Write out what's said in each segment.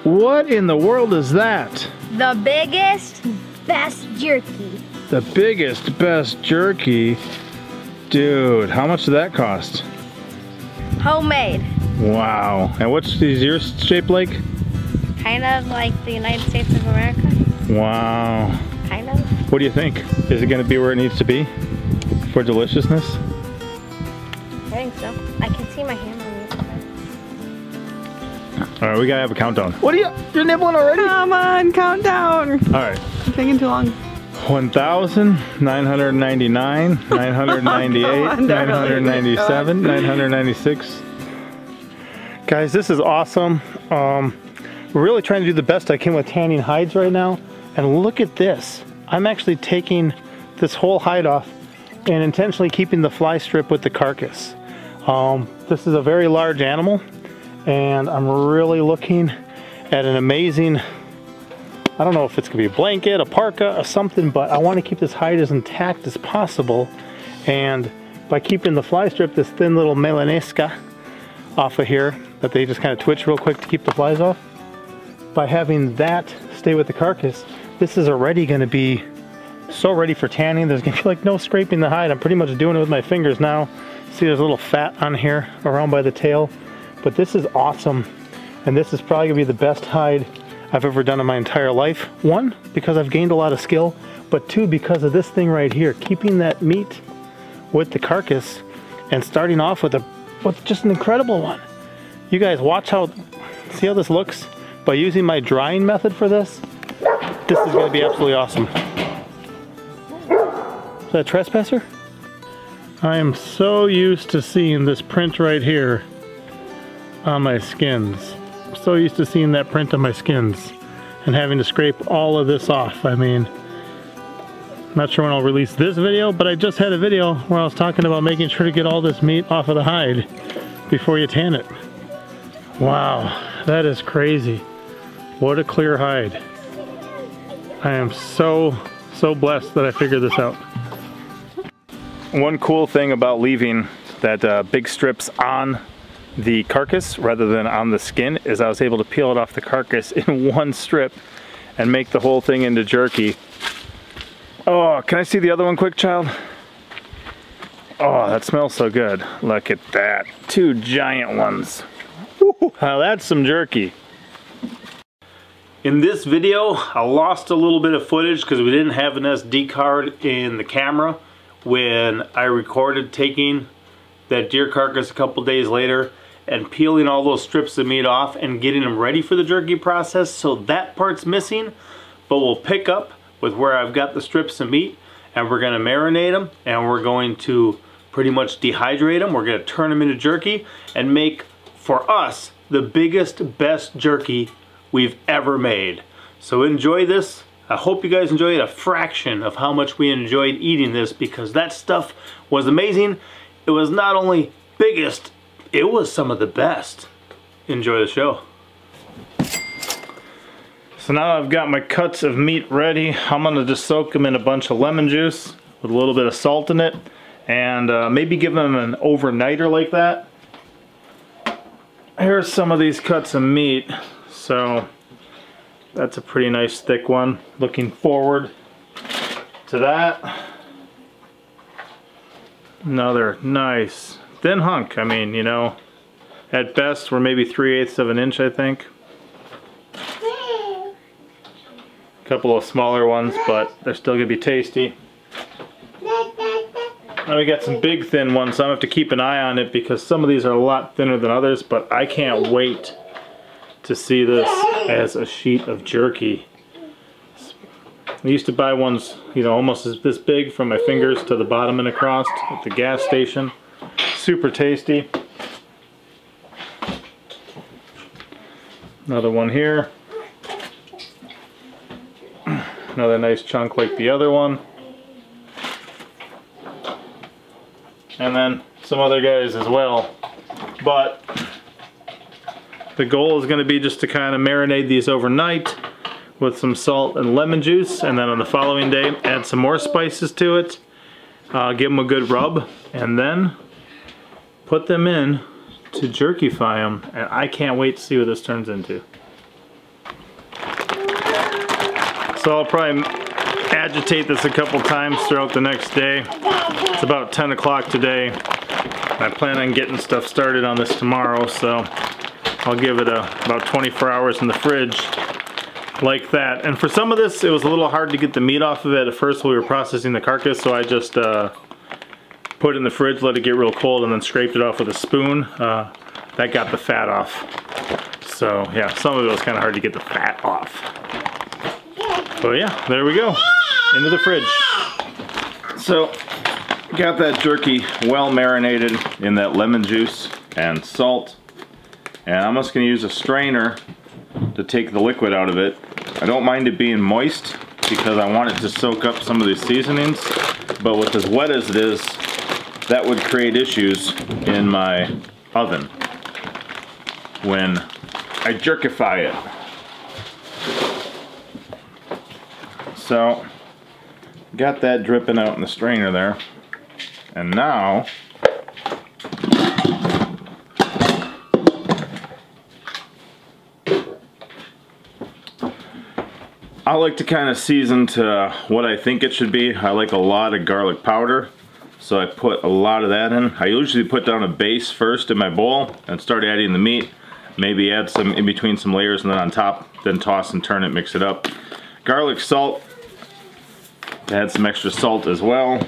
What in the world is that? The biggest, best jerky. The biggest, best jerky? Dude, how much did that cost? Homemade. Wow. And what's yours shaped like? Kind of like the United States of America. Wow. Kind of. What do you think? Is it going to be where it needs to be for deliciousness? I think so. I can see my hand on it. All right, we gotta have a countdown. What are you're nibbling already? Come on, countdown. All right. It's taking too long. 1,999, 998, 997, 996. Guys, this is awesome. We're really trying to do the best I can with tanning hides right now. And look at this. I'm actually taking this whole hide off and intentionally keeping the fly strip with the carcass. This is a very large animal, and I'm really looking at an amazing, I don't know if it's gonna be a blanket, a parka, or something, but I want to keep this hide as intact as possible. And by keeping the fly strip, this thin little melanesca off of here, that they just kind of twitch real quick to keep the flies off, by having that stay with the carcass, this is already going to be so ready for tanning. There's going to be like no scraping the hide. I'm pretty much doing it with my fingers now. See, there's a little fat on here around by the tail, but this is awesome. And this is probably going to be the best hide I've ever done in my entire life. One, because I've gained a lot of skill, but two, because of this thing right here, keeping that meat with the carcass and starting off with just an incredible one. You guys watch see how this looks? By using my drying method for this, this is going to be absolutely awesome. Is that a trespasser? I am so used to seeing this print right here on my skins. I'm so used to seeing that print on my skins and having to scrape all of this off. I mean, I'm not sure when I'll release this video, but I just had a video where I was talking about making sure to get all this meat off of the hide before you tan it. Wow, that is crazy. What a clear hide. I am so blessed that I figured this out. One cool thing about leaving that big strips on the carcass rather than on the skin is I was able to peel it off the carcass in one strip and make the whole thing into jerky. Oh, can I see the other one quick, child? Oh, that smells so good. Look at that. Two giant ones. Woo, now that's some jerky. In this video, I lost a little bit of footage because we didn't have an SD card in the camera when I recorded taking that deer carcass a couple days later and peeling all those strips of meat off and getting them ready for the jerky process. So that part's missing, but we'll pick up with where I've got the strips of meat, and we're going to marinate them, and we're going to pretty much dehydrate them. We're going to turn them into jerky and make, for us, the biggest, best jerky we've ever made. So enjoy this. I hope you guys enjoyed a fraction of how much we enjoyed eating this, because that stuff was amazing. It was not only biggest, it was some of the best. Enjoy the show. So now I've got my cuts of meat ready. I'm gonna just soak them in a bunch of lemon juice with a little bit of salt in it, and maybe give them an overnighter like that. Here's some of these cuts of meat. So that's a pretty nice thick one. Looking forward to that. Another nice thin hunk. I mean, you know, at best we're maybe 3/8 of an inch, I think. A couple of smaller ones, but they're still gonna be tasty. Now we got some big thin ones, so I'm gonna have to keep an eye on it because some of these are a lot thinner than others, but I can't wait to see this as a sheet of jerky. I used to buy ones, you know, almost this big from my fingers to the bottom and across at the gas station. Super tasty. Another one here. Another nice chunk like the other one. And then some other guys as well. But the goal is going to be just to kind of marinate these overnight with some salt and lemon juice, and then on the following day add some more spices to it, give them a good rub, and then put them in to jerkyfy them. And I can't wait to see what this turns into. So I'll probably agitate this a couple times throughout the next day. It's about 10 o'clock today. I plan on getting stuff started on this tomorrow, so I'll give it about 24 hours in the fridge like that. And for some of this, it was a little hard to get the meat off of it. At first we were processing the carcass, so I just put it in the fridge, let it get real cold, and then scraped it off with a spoon. That got the fat off. So yeah, some of it was kind of hard to get the fat off. But yeah, there we go, into the fridge. So, got that jerky well marinated in that lemon juice and salt. And I'm just gonna use a strainer to take the liquid out of it. I don't mind it being moist because I want it to soak up some of these seasonings. But with as wet as it is, that would create issues in my oven when I jerkify it. So, got that dripping out in the strainer there. And now, I like to kind of season to what I think it should be. I like a lot of garlic powder, so I put a lot of that in. I usually put down a base first in my bowl and start adding the meat. Maybe add some in between some layers and then on top, then toss and turn it, mix it up. Garlic, salt, add some extra salt as well.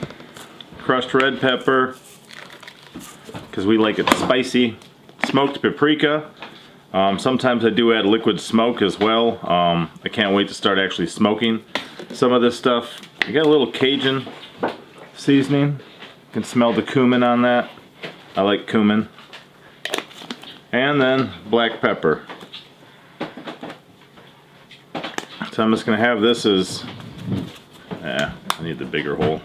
Crushed red pepper, because we like it spicy. Smoked paprika. Sometimes I do add liquid smoke as well. I can't wait to start actually smoking some of this stuff. I got a little Cajun seasoning. You can smell the cumin on that. I like cumin. And then black pepper. So I'm just going to have this as, I need the bigger hole.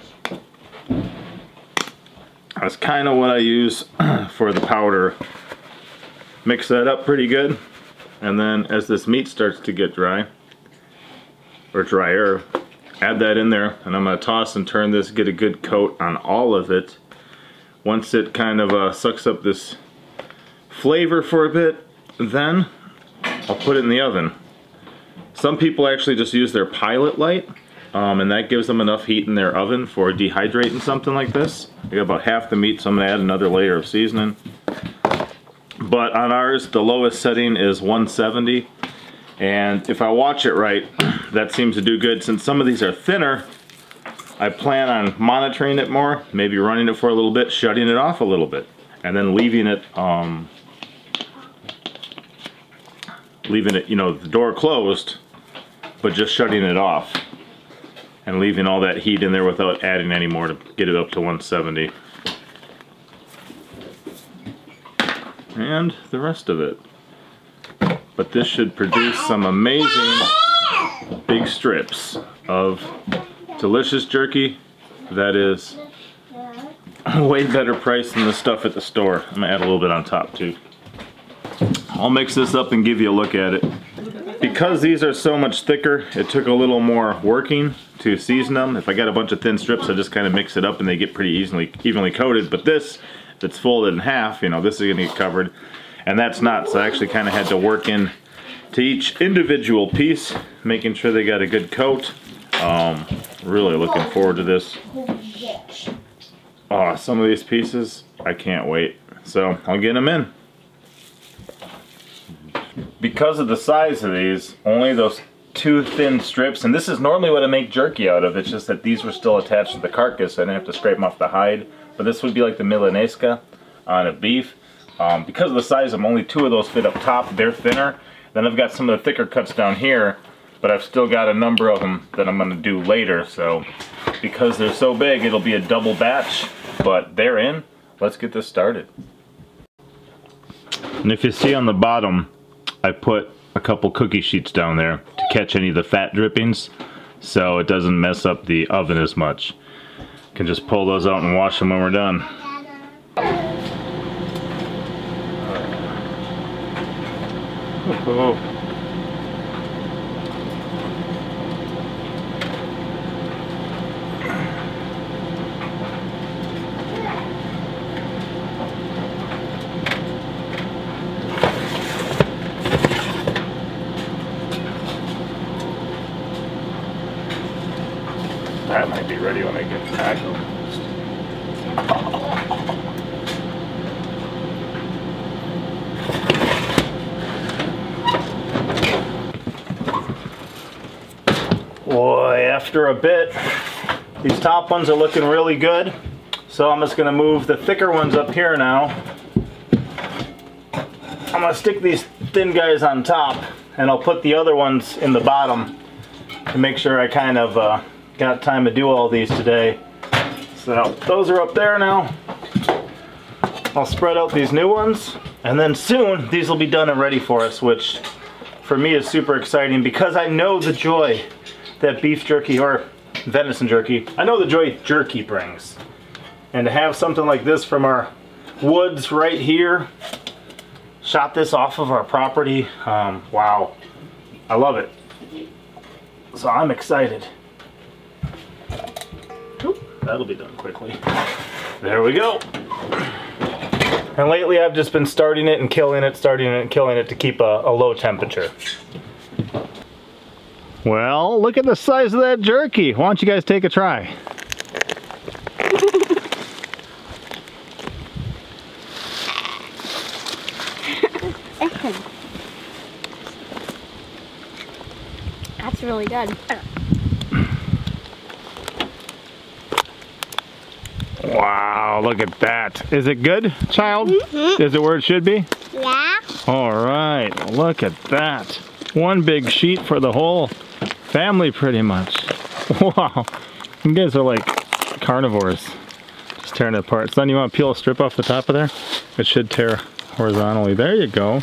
That's kind of what I use for the powder. Mix that up pretty good, and then as this meat starts to get dry, or drier, add that in there, and I'm going to toss and turn this, get a good coat on all of it. Once it kind of sucks up this flavor for a bit, then I'll put it in the oven. Some people actually just use their pilot light, and that gives them enough heat in their oven for dehydrating something like this. I got about half the meat, so I'm going to add another layer of seasoning. But on ours, the lowest setting is 170, and if I watch it right, that seems to do good. Since some of these are thinner, I plan on monitoring it more, maybe running it for a little bit, shutting it off a little bit, and then leaving it, you know, the door closed, but just shutting it off and leaving all that heat in there without adding any more to get it up to 170. And the rest of it. But this should produce some amazing big strips of delicious jerky that is way better priced than the stuff at the store. I'm gonna add a little bit on top too. I'll mix this up and give you a look at it. Because these are so much thicker, it took a little more working to season them. If I got a bunch of thin strips, I just kind of mix it up and they get pretty evenly coated. But this, it's folded in half, you know, this is gonna get covered, and that's not, so I actually kind of had to work in to each individual piece, making sure they got a good coat. Really looking forward to this. Oh, some of these pieces, I can't wait. So I'll get them in. Because of the size of these, only those 2 thin strips, and this is normally what I make jerky out of, it's just that these were still attached to the carcass, so I didn't have to scrape them off the hide. But this would be like the milanesca on a beef. Because of the size of them, only 2 of those fit up top. They're thinner. Then I've got some of the thicker cuts down here, but I've still got a number of them that I'm going to do later. So because they're so big, it'll be a double batch. But they're in. Let's get this started. And if you see on the bottom, I put a couple cookie sheets down there to catch any of the fat drippings, so it doesn't mess up the oven as much. Can just pull those out and wash them when we're done. Oh. That might be ready when I get the back open. Boy, after a bit, these top ones are looking really good. So I'm just gonna move the thicker ones up here now. I'm gonna stick these thin guys on top, and I'll put the other ones in the bottom to make sure I kind of got time to do all these today. So those are up there now. I'll spread out these new ones, and then soon these will be done and ready for us, which for me is super exciting because I know the joy that beef jerky or venison jerky, I know the joy jerky brings. And to have something like this from our woods right here, shot this off of our property, wow, I love it. So I'm excited. Oop, that'll be done quickly. There we go. And lately I've just been starting it and killing it, starting it and killing it to keep a low temperature. Well, look at the size of that jerky. Why don't you guys take a try? That's really good. Wow, look at that. Is it good, child? Mm-hmm. Is it where it should be? Yeah. All right, look at that. One big sheet for the whole family, pretty much. Wow, you guys are like carnivores. Just tearing it apart. Son, you want to peel a strip off the top of there? It should tear horizontally. There you go.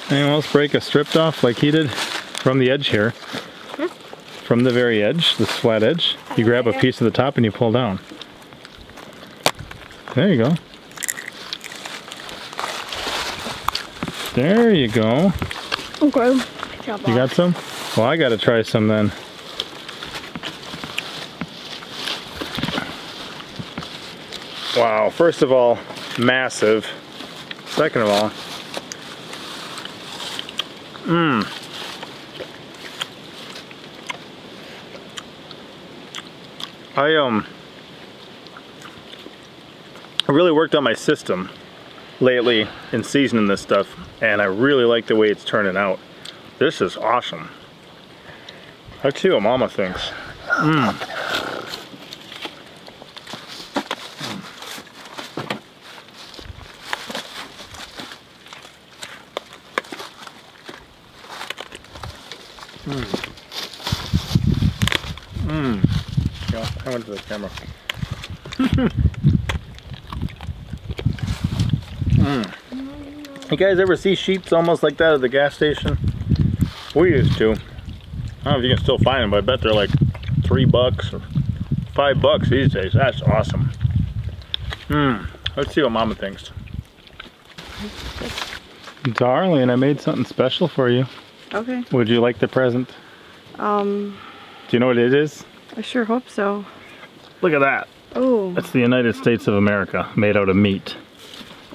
Anyone else break a strip off like he did from the edge here? From the very edge, this flat edge, you grab a piece of the top and you pull down. There you go. There you go. Okay. Good job, You got some? Well, I gotta try some then. Wow, first of all, massive. Second of all, I really worked on my system lately in seasoning this stuff, and I really like the way it's turning out. This is awesome. Let's see what Mama thinks. Yeah, I went to the camera. You guys ever see sheets almost like that at the gas station? We used to. I don't know if you can still find them, but I bet they're like $3 or $5 these days. That's awesome. Let's see what Mama thinks. Darling, I made something special for you. Okay. Would you like the present? Do you know what it is? I sure hope so. Look at that. Oh. That's the United States of America, made out of meat.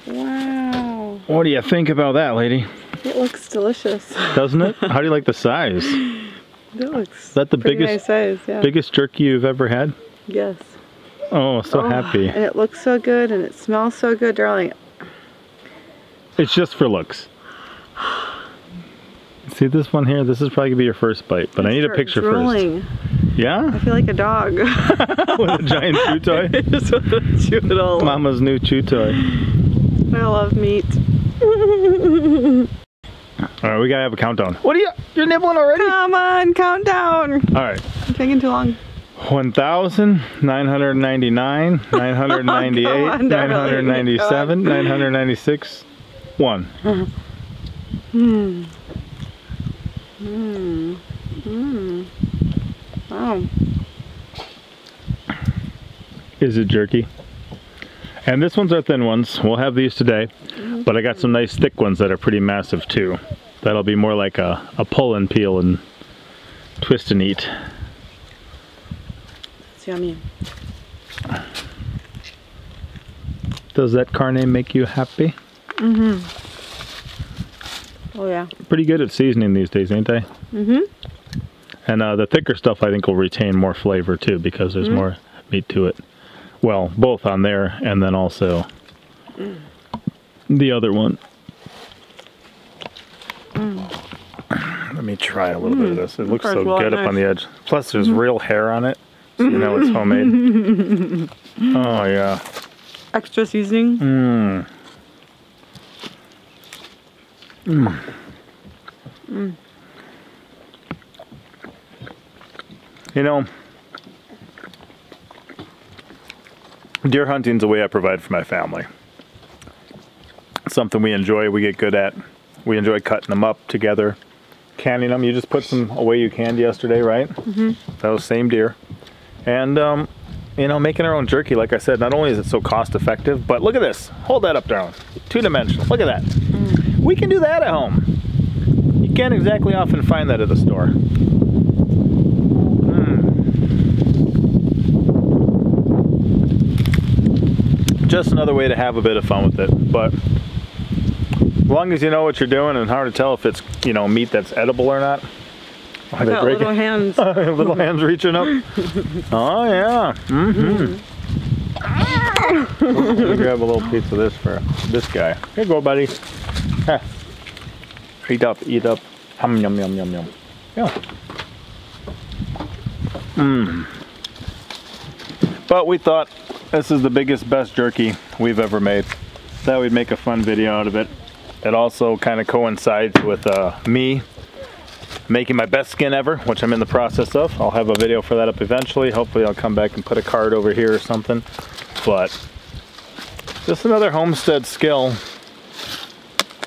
Wow. What do you think about that, lady? It looks delicious. Doesn't it? How do you like the size? It looks Is that the pretty biggest, nice size, yeah. biggest jerky you've ever had? Yes. Oh, so happy. And it looks so good and it smells so good, darling. It's just for looks. See this one here? This is probably gonna be your first bite, but I need a picture drooling. first. Yeah? I feel like a dog. With a giant chew toy? I just want to chew it all up. Mama's new chew toy. I love meat. Alright, we gotta have a countdown. What are you? You're nibbling already? Come on, count down. Alright. I'm taking too long. 1,999, 998, Come on, darling. 997, 996, 1. Wow. Is it jerky? And this one's our thin ones. We'll have these today, but I got some nice thick ones that are pretty massive too. That'll be more like a pull and peel and twist and eat. It's yummy. Does that carne make you happy? Oh yeah. Pretty good at seasoning these days, ain't they? And And the thicker stuff I think will retain more flavor too because there's more meat to it. Well, both on there and then also the other one. Let me try a little bit of this. It looks so good up on the edge. Plus there's real hair on it, so you know it's homemade. Oh yeah. Extra seasoning. You know, deer hunting's a way I provide for my family. It's something we enjoy, we get good at. We enjoy cutting them up together, canning them. You just put some away you canned yesterday, right? That was same deer. And, you know, making our own jerky, like I said, not only is it so cost effective, but look at this. Hold that up, darling. 2-dimensional. Look at that. We can do that at home. You can't exactly often find that at the store. Just another way to have a bit of fun with it, but as long as you know what you're doing, and hard to tell if it's, you know, meat that's edible or not. I got little hands. Little hands reaching up. Oh yeah. Let me grab a little piece of this for this guy. Here you go, buddy. Eat up, eat up. Hum, yum, yum, yum, yum. Yeah. But we thought this is the biggest, best jerky we've ever made. Thought we'd make a fun video out of it. It also kind of coincides with me making my best skin ever, which I'm in the process of. I'll have a video for that up eventually. Hopefully I'll come back and put a card over here or something. But just another homestead skill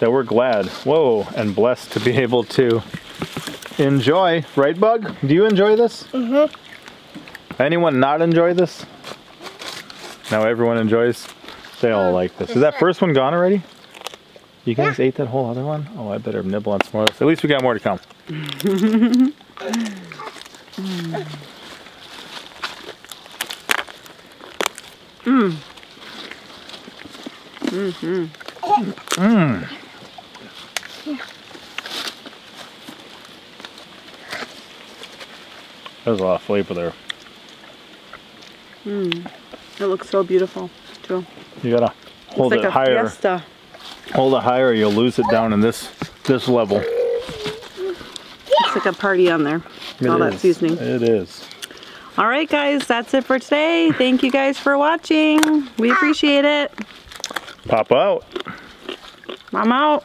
that we're glad, whoa, and blessed to be able to enjoy. Right, Bug? Do you enjoy this? Anyone not enjoy this? Now everyone enjoys. They all like this. Is that first one gone already? You guys ate that whole other one? Oh, I better nibble on some more of this. At least we got more to come. There's a lot of flavor there. It looks so beautiful too. You gotta hold it higher. Fiesta. Hold it higher, or you'll lose it down in this level. It's like a party on there. All that seasoning. It is. All right, guys, that's it for today. Thank you guys for watching. We appreciate it. Pop out. I'm out.